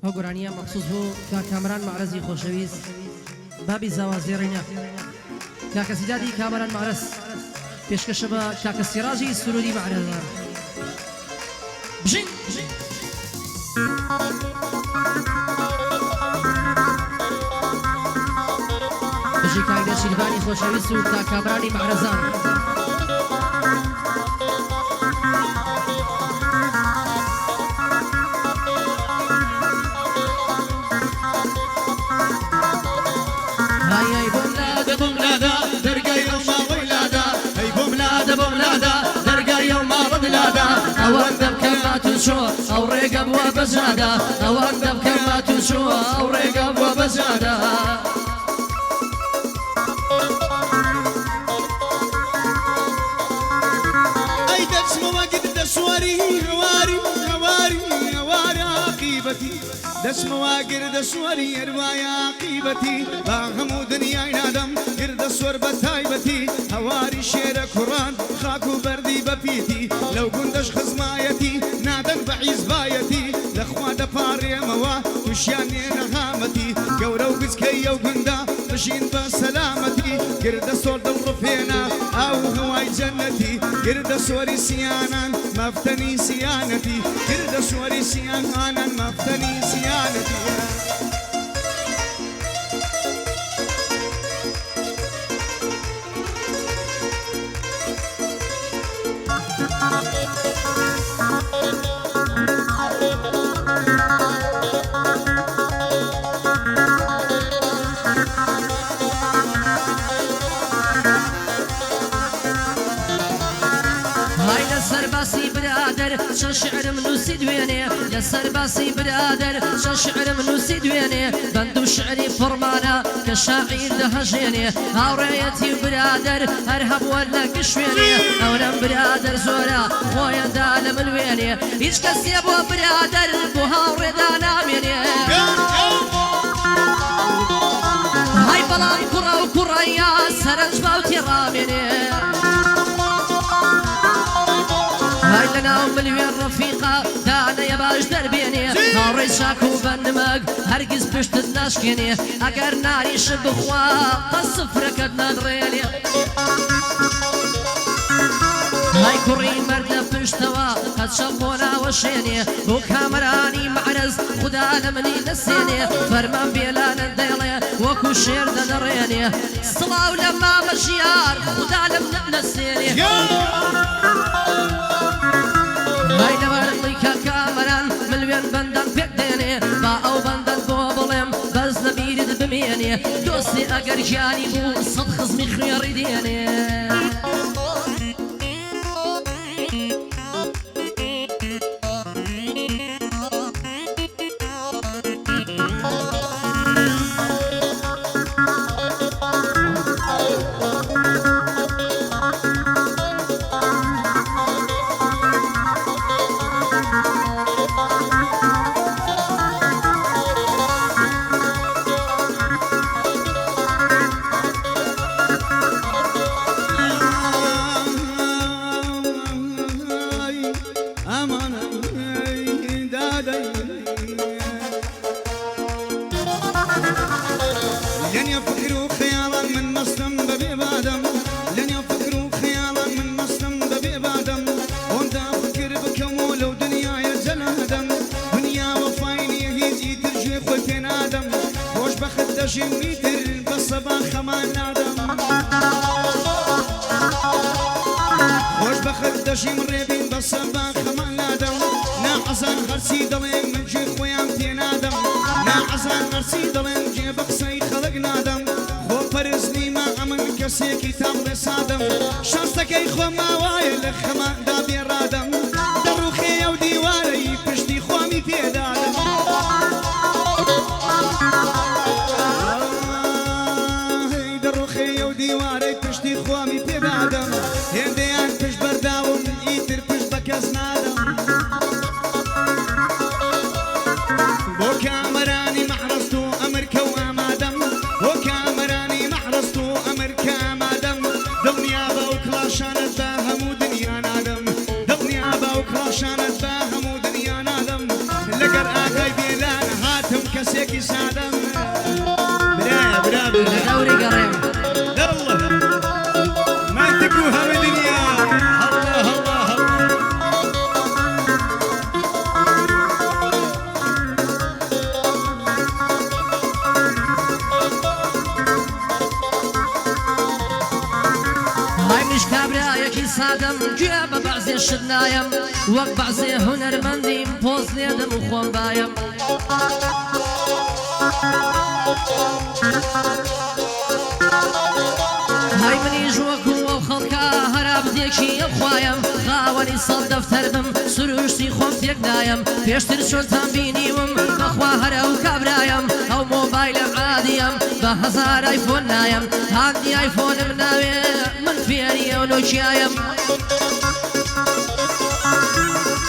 ئەو گۆرانیە مەخصوص بۆ کامران معرەزی خۆشەویست بابی زاوازێڕینە کاکە سیدادی کامران معرەز پێشکەشە بە کاکە سیراجی سروری معرەزان بژین بژی کاکە شیربانی خۆشەویست و کامرانی معرەزان ئەوان دەبکەم باتوچۆ ئەو ڕێگە بووە بەجادا ئەوان دەبکەم باتوچۆ ئەو ڕێگە بووە بەجادا ئەی دەچمەوە گردە سواری هەواری هەواری هەوارە عاقیبەتی دەچمەوە گردە سواری هێروایە عاقیبەتی با هەموو دنیای نادەم گردە سوەر بە تایبەتی هەواری شێرە کوڕان خاک و بەردی بەپیتی لەو گوندەش خزمایەتی نادەن بە عیزبایەتی لەخوا دەپاڕێمەوە تووشیان نێنە هامەتی گەورە و گچکەی ئەو گوندە بژین بە سەلامەتی گردە سۆر دڵڕفێنە ئاو هەوای جەنەتی گردە سۆری سیانان مەفتەنی سیانەتی گردە سۆری سیانان مەفتەنی سیانەتی باسی برادر چەند شعرم نووسی دوێنێ لەسەر باسی برادر چەند شعرم نووسی دوێنێ بەند و شعری فڕمانە کە شاعیر دەهەژێنێ هاوڕێیەتی برادر هەر هەمووە لە گشوێنێ ئەورەم برادر زۆرە خۆیەندا لە ملوێنێ هیچ کەسێ بۆ برادر بۆ هاوڕێدا نامێنێ های بەڵام کوڕە و کوڕەیە سەرنج باوتی ڕامێنێ هاي لنا مليون رفيقة دانا يا باش دربيني هاوري شاكو بنمك هرقز بشت ناشكيني اگر ناري شبخوا قصفرك ندريني هاي كوري مرد بشتوا قد شبونا وشيني وكامراني معرز خدا لمني نسيني فرمان بيلان الديلي وكو شير دنريني صلاة لما مشيار خدا لمن نسيني هاي نبارقلي كامران مليون بندن بيديني با او بندن بو بلم بس نبيرد بميني دوستي اگر جاني بو صد خزمي خياري ديني لن يفكروا خيالا من مسلم ببي بادم لن يفكروا خيالا من مسلم ببي بادم وانت افكر بكم لو دنيا يجل هدم دنيا وفايني هيجي ترجي خوتين ادم خوش بخدش ميتر بالصباح ما نادم خوش بخدش مريبين بالصباح ما نادم ناعزان غرسي دلين من جي خويا تينادم ناعزان غرسي دلين جي بقصي خلق نادم خو فرزني ما امن كسي كتاب لسادم شانستكي خو ما وايل خما دابي رادم دروخي او ديواري بشتي خوامي بيدادم دروخي او ديواري بشتي خوامي بيدادم هنديان بش برداوم ايتر بش بكاز نادم بو كامراني محرستو امريكا وامادم بو كامراني محرستو امريكا امادم دنيا باوكلاشانت باهمو دنيا نادم دنيا باوكلاشانت باهمو دنيا نادم لقر اقاي بيلان هاي كبرايكي سعدم برا لدوري قريب الله ما تكوها بدنيا الله الله الله هاي مش كابرايكي سادم جواب بعضي شدنايم وقت بعضي هنرمندي بوز ليدم وخوان بايم هاي مني جوكو وخلقا هراب ديكي يخوايم خاواني صد دفتر بم سروشتي خوم تيك نايم بيشتر شلتان بينيوم بخوا هراو كابرايم او موبايل عاديم بهزار ايفون نايم هاندي ايفون مناوي من فيري ونوكيايم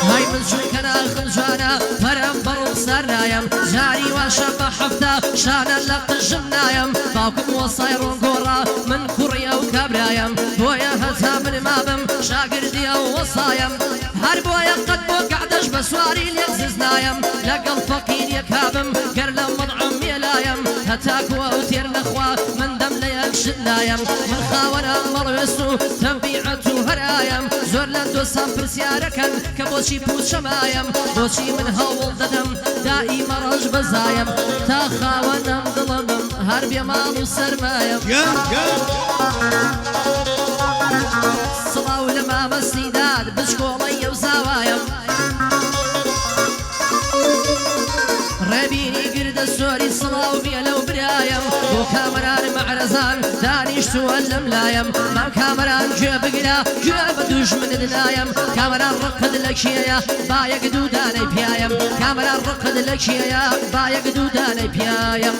هاي من شوكنا خنجانا فرم برو سرنايم جاري وشب حفتا شانا لقت الجمنايم باوكم وصايرون قورا من كوريا وكابرايم بويا هتا من مابم شاقردي وصايم هر بويا قد بو قعدش بسواري ليززنايم لقل فقير يكابم قرل مضعم يلايم هتاكوا وتير نخوا من دم ليك شدنايم من خاونا مروسو تنبيعتو هرايم زور لندو سامبر سياركن كبوشي بوشمايم بوشي من هول ددم دائي مرج بزايم تا خاونا مظلمم هربي مالو سرمايم صلاو لما مسيداد بشكولي وزاوايم ربيني قرد السوري صلاو بيلو برايم وكامران معرزان دانيش تولم لايم ما كامران جيب قلا جيب دوش من دنايم كامران رقد لكشيا بايق دوداني بيايم كامران رقد لكشيا بايق دوداني بيايم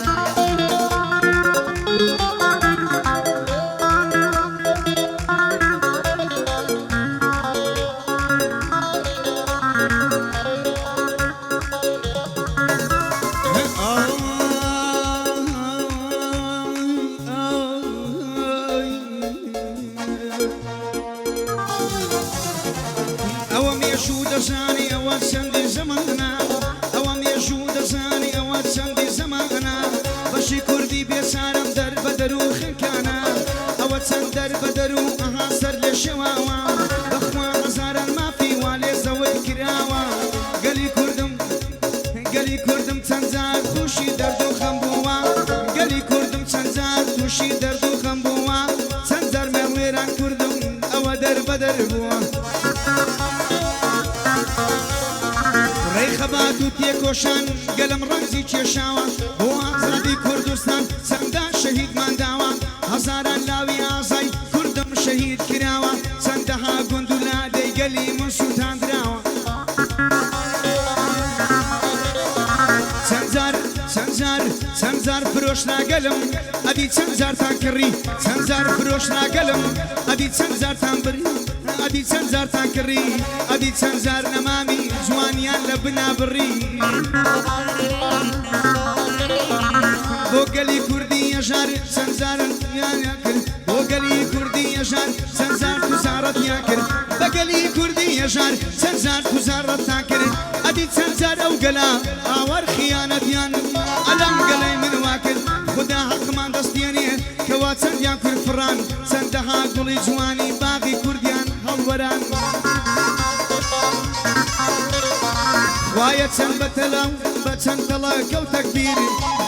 زاني أوات سندي زمانا أوام يجود زاني أوات سندي زمانا بشي كردي بيسارم در بدرو خنكانا أوات سندر بدرو أهاسر لشواوا بخوا هزارا ما في والي زود كراوا قلي كردم تنزار خوشي دردو خمبوا قلي كردم تنزار خوشي دردو خمبوا تنزار مغويران كردم أو در بدر بوا خباتو تيكوشان قلم رمزي تشاوا هو زادي كردستان سندا شهيد من داوا هزاران لاوي عزاي كردم شهيد كراوا سندها قندولا دي قلي من سلطان دراوا سنزار فروشنا قلم ادي سنزار تانكري سنزار فروشنا قلم ادي سنزار تانبري ادي سنزار تانكري ادي سنزار نمامي جوانيان لبنا بري بوغلي كردي يجار سنزار ياكر بوغلي كردي يجار سنزار تزارت ياكر بقلي كردي يجار سنزار تزارت تاكر ادي سنزار او قلا اور خيانة يان ألم قلي من واكر خدا حق من دستياني كوات سنديان كر فران سندها قلي جواني باقي كرديان هالوران وايت سن بتلاو بتسن تلا كو تكبير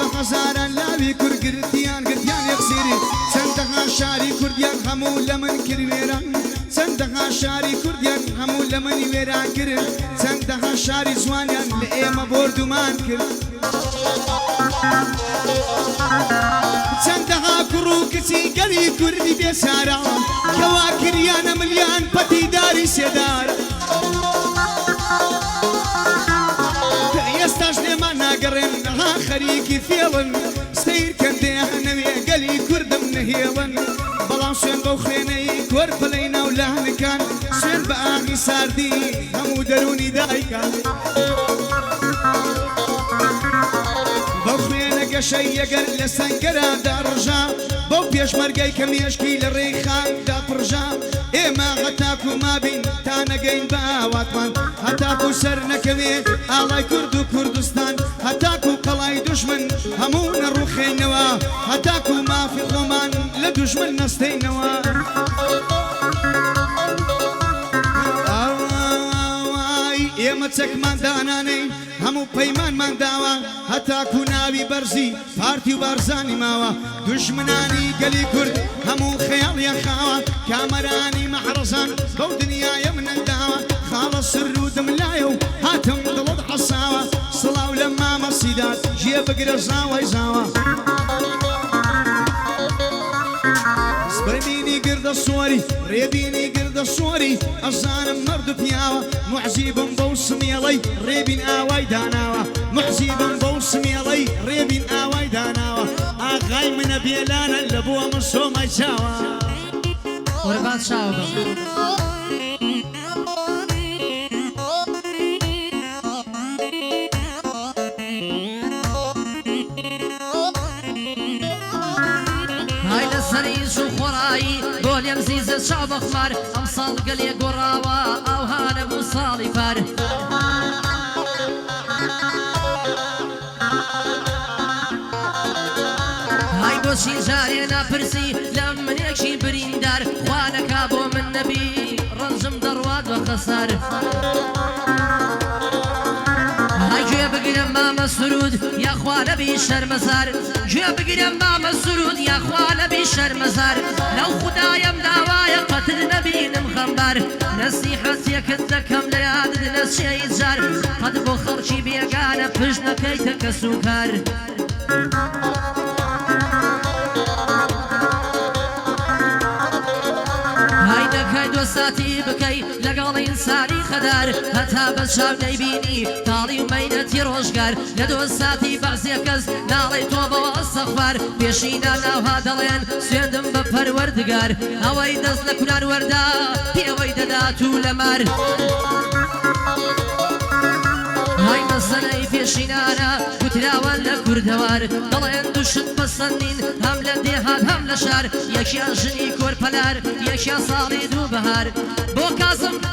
بخزارا لاوي كر قرديان يقصيري سندها شاري كرديان همو لمن كرويران سندها شاري كرديان همو لمن ويران كر سندها شاري زوانيان لئيما بوردو مان كر سندها كروكسي قلي كردي بيسارا كواكريان مليان بتي داري سيدار يستاش لما ناقرن ها خريكي ثيلن ستير كندي نبي قلي كردم نهيلن بلان سوين بوخيني كور بلينا ولا كان سوين باقي ساردي همو دروني دايكا بوخينا قشي يقر لسنقرا دارجا بو بيش مرقاي كم يشكي للريخان دا برجا إما هتاكو ما بين تانا قين باواتمان هتاكو سرنا كمي على كردو كردستان هتاكو قلاي دشمن همون الرخينوا هتاكو ما في خمان لدجمن نستينوا ئێمەچەک مادانانەی هەموو پەیمانمان داوە هەتاکو ناوی بەرزی پارتی و بارزانی ماوە دوژمنانی گەلی کورد هەموو خەیاڵیان خاوە کامەرانی مەحرەزان بەو دنیایە منەنداوە خاڵە سر و دملایە و هاتم دڵت حەساوە سڵاو لە مامەسیدات ژێ بگرە زاوای زاوە سبربيني قرد الصوري ريبيني قرد الصوري أصانم مرد بياوة معزيب بوسمي لي ريبين آواي داناوة معزيب بوسمي لي ريبين آواي داناوة أغاي من بيلانا لبوا مصوم يساوة قربان شاوبة سريش وخراي قول يا مزيز شعب اخمار امصال قلي قراوة او هانا ابو صالفار هاي بوشي جارينا برسي لمن يكشي بريندار وانا كابو من نبي رنجم درواد وخسار جوية بقرم ماما سرود يا اخوانا بيشر مزار جوية بقرم ماما سرود يا اخوانا بيشر مزار لو خدايا مداوايا قتل نبي مخنبر نصيحتي كدكم لرادد ناس شي جار قد بخرشي بيقانا بجنا كيتك سكر ساتي بكي لقال إنساني خدار هتا بشام نيبيني طالي ومينتي روشقار لدو ساتي بعزي كز نالي توبا واستغفار بيشينا ناو هادلين سيندم ببر وردقار اوي دز لكنان وردا بيوي داداتو لمار هاي مسناي بيشينانا كتراوان لكردوار دلين دوشت بسنين هم لديهات هم لشار يكيان جني كور بلار يكيان صالي دو بهار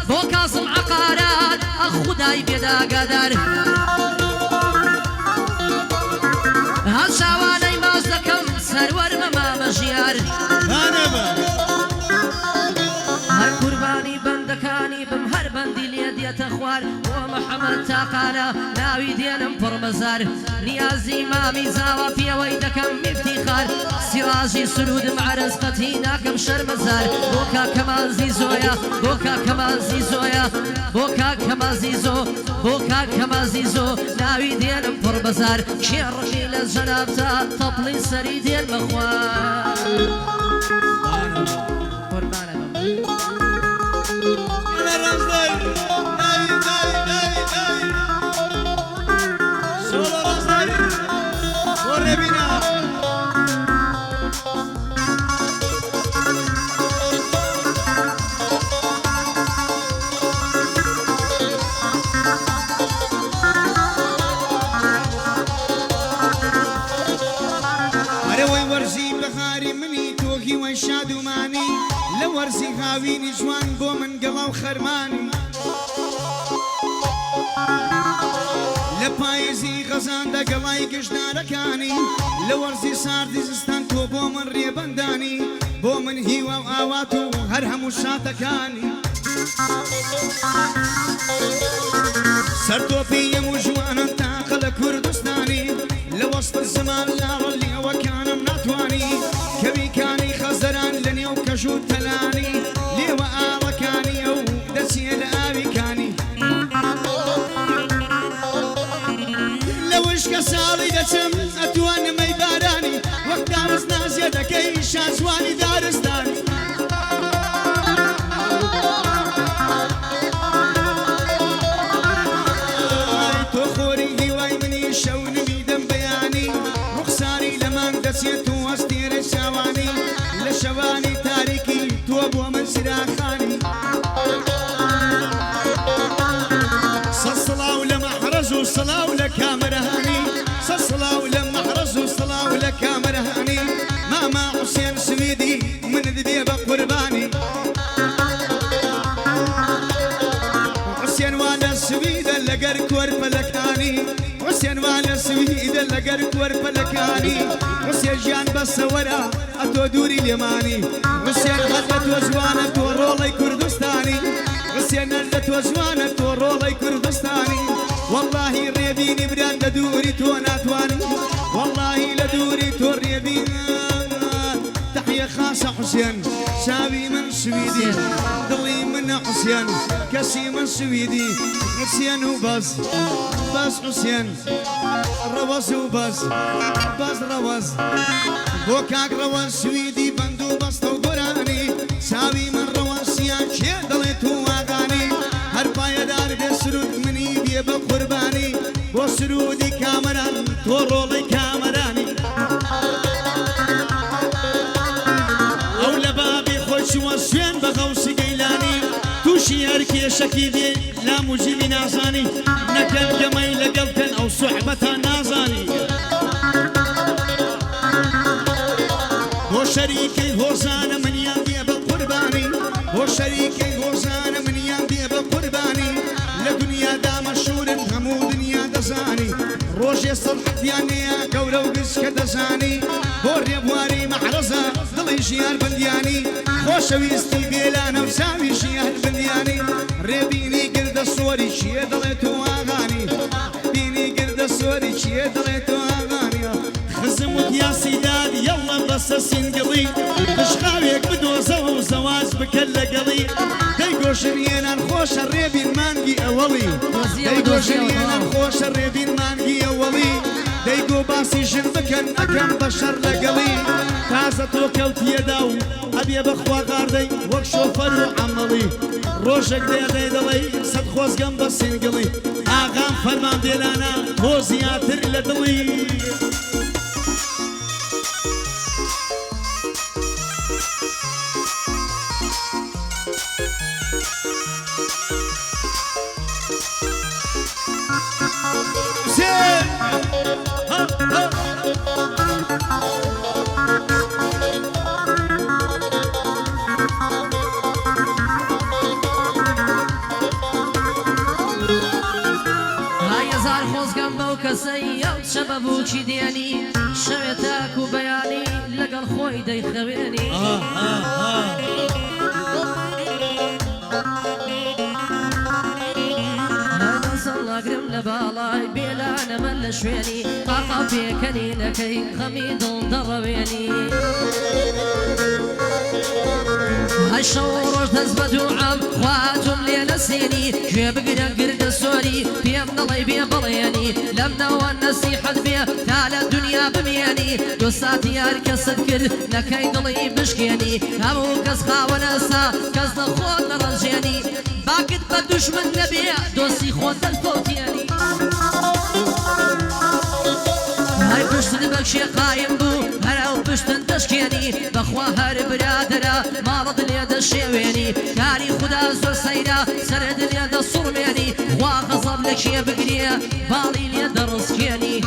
بو كاسم عقارات اخ خداي بيدا قدر هالشاواني مازدكم سرور ماما مجيار هر قرباني بندكاني بمهر بندي ليديت اخوار ومحمد تاقانا ناوي دينم برمزار نيازي مامي زاوى في ويدكم افتخار سراجي سرود مع رزقتي ناكم شرمزار بوكا كمان زيزويا بوكا كمان زيزويا بوكا كمان زيزو بوكا كمان زيزو ناوي دينم برمزار شيرشي للجنابتا طبلي سري دين مخوار قربانا شادوماني لورسي خاويني جوان بو من قلاو خرماني لبايزي غزان دا قلاي قشنا ركاني لورسي ساردي زستان تو بو من ريبنداني بو من هيوا وآواتو هرهم شاتكاني سرتو في مجوانا تاقل كردستاني لوسط الزمان لا رلي وكان مناتواني كبي كاني خزران لني وكشو تلاني لي وآركاني أو دسي الآبي كاني لوش كسالي دسم أتوان ميباراني وقت دارس ناس يدكي شازواني دارستاني تخوري هواي مني شون ميدم بياني رخصاري لمن دسيت واستير الشواني لشواني تاريكي توب ومن سراخاني صلاة ولمحرز وصلاة ولكامرهاني صلاة ولمحرز وصلاة ولكامرهاني ماما حسين سويدي من ذبيب قرباني حسين وانا سويدا لقر كور ملكاني حسين وانا سويدا روسيا لقرق ورفلكاني روسيا جان بس ورا أتو دوري اليماني روسيا نغلت وزوانة ورولي كردستاني روسيا نغلت وزوانة ورولي كردستاني والله الريبيني بران لدوري تو ناتواني والله لدوري تو الريبيني تحية خاصة حسين شابي من سويدي ضلي من حسين كسي من سويدي حسين وبس بس حسين روز وبس بس روز بوكاك روز سويدي بندو بس تو قراني شابي من روز سيان شي ضلي تو اغاني هر باية دار بسرود مني بيه بقرباني بو سرودي كامران تو رولي كامراني وسوين بغوص قيلاني توشي هركي شكيدي لا مجيبي نازاني نكن جمي لقلتن او صحبتها نازاني هو شريكي هوزانا من يامي بقرباني هو شريكي هوزانا من يامي بقرباني لدنيا دا مشهور همو دنيا دزاني روجي صلحت ياني قولو قس كدزاني بوري بواري محرزة ضلي شيار بندياني خوشويستي بيلانا وساوي شيار بندياني ريبيني قرد الصوري شي ضليتو اغاني بيني قرد الصوري شي ضليتو اغاني خزمت يا سيداد يلا بس سنقلي بشخاويك بدوزة وزواج بكل قلي دايقو شرينا الخوش الريبين مانقي اولي دايقو شرينا الخوش الريبين مانقي اولي دايقو باسي جنبكن اكم بشر لقلي تازة توكلت يداو ابي بخوا غاردي وك شوفر وعملي روشك دي دلي صد خوزقم بس سنقلي اغام فرمان ديلانا توزياتر لدلي شبابو چی دیانی شویتاک و بیانی لگل خوی دی خوینی هذا صلا قرم لبالاي بيلانا من لشويني قاقا بيكني لكي خميد ضربيني هالشوروش تزبدو عم خواتم ليلة سيني جيب قرد السوري بيم نضي بيم بلياني لم نوى النصيحة بيه تعالى الدنيا بمياني دوساتي هركس الكر نكاي ضلي بشكيني همو كس خاونسا كس نخوض نرجيني باقد بدوش من نبيع دوسي خود الفوتياني هاي بشتن بكشي قايم بو هراو بشتن تشكيني بخوا هر برادرا مارض اليد الشيويني كاري خدا زور سيدا سرد اليد الصرميني خوا غصب لك شي بقريه بالي اليد الرزكيني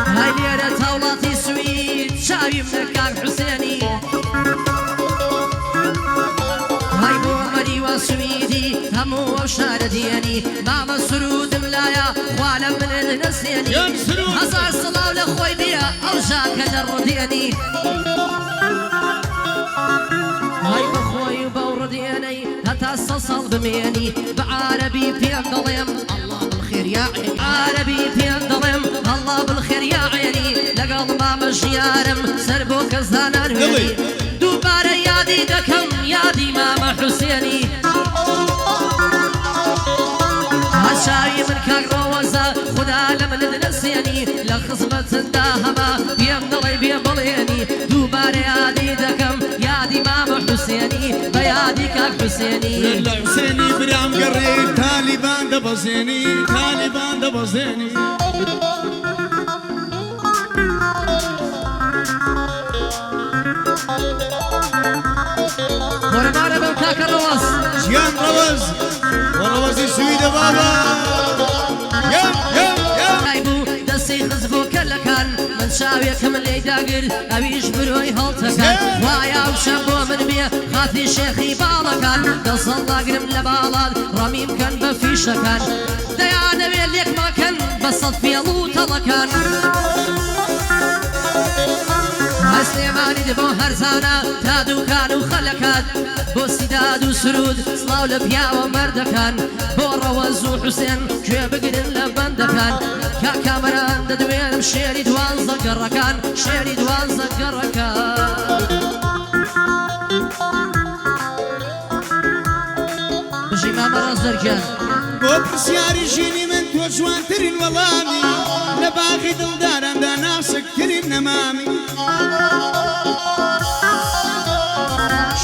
هاي ليرة تولاتي سويد شاوي من كان حسيني هاي بومري وسويدي همو وشارديني ماما سرود ملايا وانا من النسيني هزار صلاة لخوي بيا ارجاك للرديني هاي بخوي بورديني هتصل بميني بعربي بيم ظلم الله بالخير يا عيني عربي بيم ظلم الله بالخير يا عيني لقل ما مشي يارم سربو كزدان الهيني دوباره يادي دكم يادي ماما حسيني هالشاي من كان روزة خدا لمن نسيني لخصمة داهما بيم ضلي بيم بليني دوباره يادي دكم يادي ماما حسيني بيادي كاك حسيني لا حسيني برام قريب طالبان دبزيني طالبان دبزيني ورمانا بوكاك الروز جيان روز وروز السويد بابا نايبو دسي خزبو كلكان من شاويك من لي داقر أبيش بروي هلتكان وايا وشابو من بيه خاثي شيخي بالكان دصلا قرم لبالال رميم كان بفيشكان ديانا بيليك ما كان بەسەد فێڵ و تەڵەکان هەسلێمانی دبۆ هەرزانە تا دووکان و خەلەکان بۆ سیداد و سرود سڵاو لە پیاوە مەردەکان بۆ ڕەوەز و حوسێن گوێ بگرن لە بەندەکان کاکامەران دەدوێنم شێری دوانزە گەڕەکان شێری دوانزە گەڕەکان بژی مامە ڕەزەرگیان بۆ پرسیاری ژینی من تۆ جوانترین وەڵامی لە باغی دڵداراندا ناسکترین نەمامی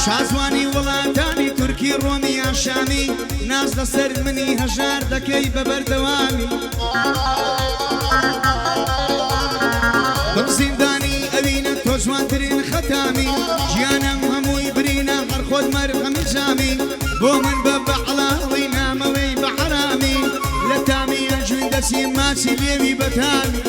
شازوانی وڵاتانی تورکی ڕۆمی یا شامی ناز لەسەر منی هەژار دەکەی بە بەردەوامی بەم زیندانی ئەوینە تۆ جوانترین خەتامی گیانم هەمووی برینە هەر خۆت مەرخەمی جامی بۆ من بە بەعڵاڵی نامەوەی بە حرامی لە تامی ئەنجوین دەچی ماچی لێوی بەتامی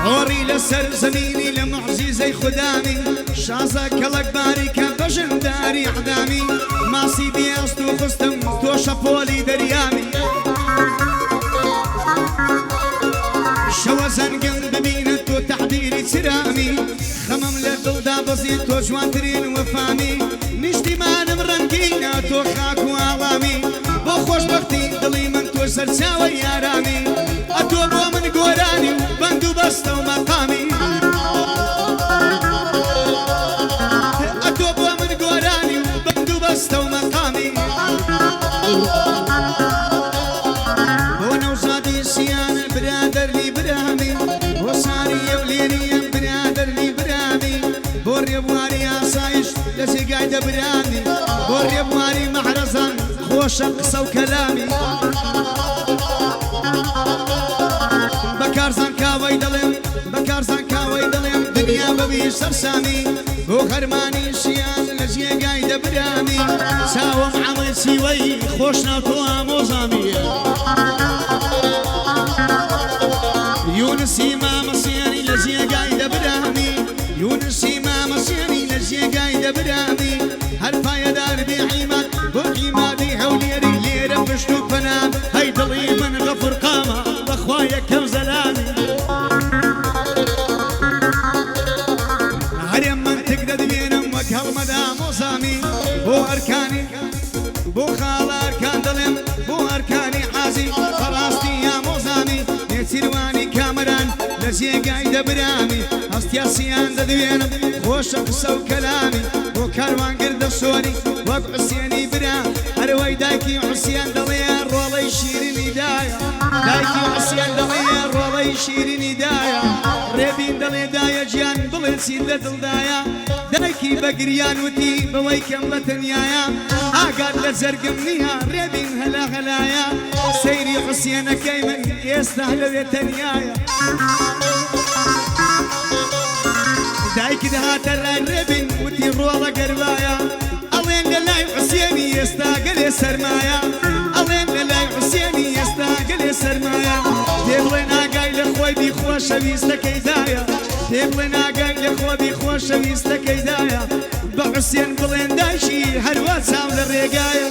عۆڕی لەسەر زەمینی لە معجیزەی خودامی شازە کەڵک باریکە بەژنداری عدامی ماسی بیاست و خستم تۆ شەپۆلی دەریامی شەوە زەنگم ببینە تۆ تەحبیری چرامی خەمم لە دڵدا بەزی تۆ جوانترین وەفامی نیشتیمانم ڕەنگینە تۆ خاک و ئاڵامی بۆ خۆشبەختی دڵی من تۆ سەرچاوەی یارامی ئەتۆ بۆ من گۆرانی و بەند و بەستە و مەقامی ئەتۆ بۆ من گۆرانی و بەند و بەستە و مەقامی بۆ نەوزادی سیانە برادەرلی برامی بۆ ساری ئەولێریەم برادەرلی برامی بۆ ڕێبواری ئاسایش لە جێگای دەبرامی بۆ ڕێبواری مەحرەزان خۆشە قسە و کەلامی بەکارزان کاوەی دەڵێم بەکارزان کاوەی دەڵێم دنیا بەبی سەرسامی بۆ هەرمانی شیان لە جێگای دەبرامی چاوەم عەمەی چیوەی خۆش ناوتۆ ئامۆزامی یونسی مامەسیانی لە جێگای دەبرامی یونسی مامەسیانی لە جێگای دەبرامی هەر پایەدار بێ عیماد بۆ عیمادی هەولێری لێرە پشت و پەنام هەی دڵی من غەفور قامە بەخوا یەکەم زەلامی هەرێم منتق دەدوێنم وەک هەڵمەدا مۆزامی بۆ ئەرکانی بۆ خاڵە ئەرکان دەڵێم بۆ ئەرکانی حازی بەڕاستی یا مۆزامی نێچیروانی کامەران لە جێگای دەبرامی هەستیاسیان دەدوێنم خۆشە قسە و کەلامی بۆ کاروانگردە سۆری وەک حوسێنی برا هەروەی دایکی حوسێن دەڵێ ڕۆڵەی شیرینی دایە دایکی حوسێن دەڵێ ڕۆڵەی شیرینی دایە ڕێبین دەڵێ دایە گیان بڵێ چین لە دڵدایە دایکی بەگریان وتی بەوەی کەم بە تەنیایە ئاگات لە جەرگم نییە ڕێبین هەلا هەلایە سەیری حوسێنەکەی من ئێستا لەوێ تەنیایە دایکی دەهاتە لای ڕێبین وتی ڕۆڵە گەروایە ئەڵێن لە لای حوسێنی ئێستا گەلێ سەرمایە ئەڵێن لە لای حوسێنی ئێستا گەلێ سەرمایە دێ بڵێن ئاگای لە خۆی بیخۆشەویستەکەیدایە دێ بڵێن ئاگای لە خۆ بیخۆشەویستەکەیدایە بە حوسێن بڵێن دایشی هەروە چاو لە ڕێگایە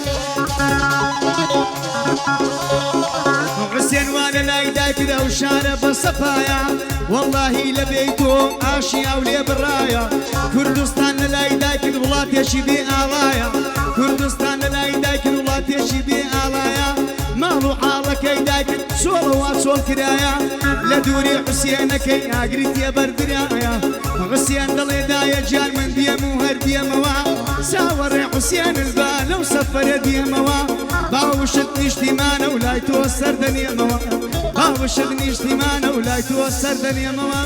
حوسێن وا لە لای دایکدا و شارە بە سەپایە واللهی لە بێی تۆ ئاشیا و لێ بڕایە کوردستان لە لای دایکت وڵاتێکی بێ ئاڵایە کوردستان لە لای دایکت وڵاتێکی بێ ئاڵایە ماڵ و حاڵەکەی دایکت چۆڵەوە چۆڵ کرایە لە دووری حوسێنەکەی ئاگریتێ بەردرایە حوسێن دەڵێ دایە گیان من دێم و هەر دێمەوە چاوەڕێ حوسێن البا لەو سەفەرە دێمەوە باوشت نیشتیمانە و لای تۆ سەردەنێمەوە باوشت نیشتیمانە و لای تۆ سەردەنێمەوە